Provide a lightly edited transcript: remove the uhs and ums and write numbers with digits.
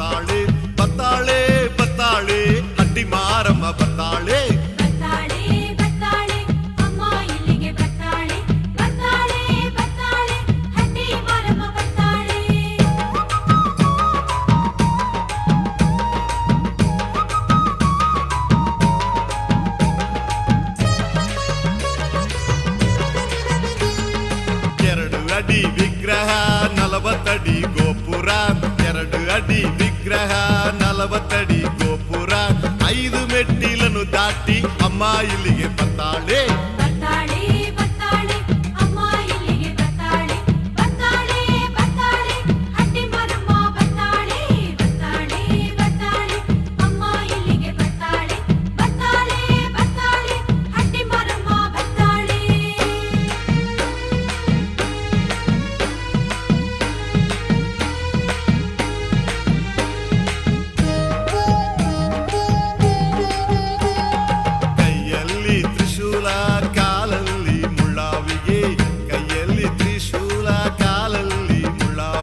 ಬತ್ತಾಳೆ ಬತ್ತಾಳೆ ಬತ್ತಾಳೆ ಹಟ್ಟಿ ಮಾರಮ್ಮ ಬತ್ತಾಳೆ ಅಡಿ ವಿಗ್ರಹ 40 ಅಡಿ ಗೋಪುರ 2 ಅಡಿ ವಿಗ್ರಹ 40 ಅಡಿ ಗೋಪುರ 5 ಮೆಟ್ಟಿಲನ್ನು ದಾಟಿ ಅಮ್ಮ ಇಲ್ಲಿಗೆ ಬರ್ತಾಳೆ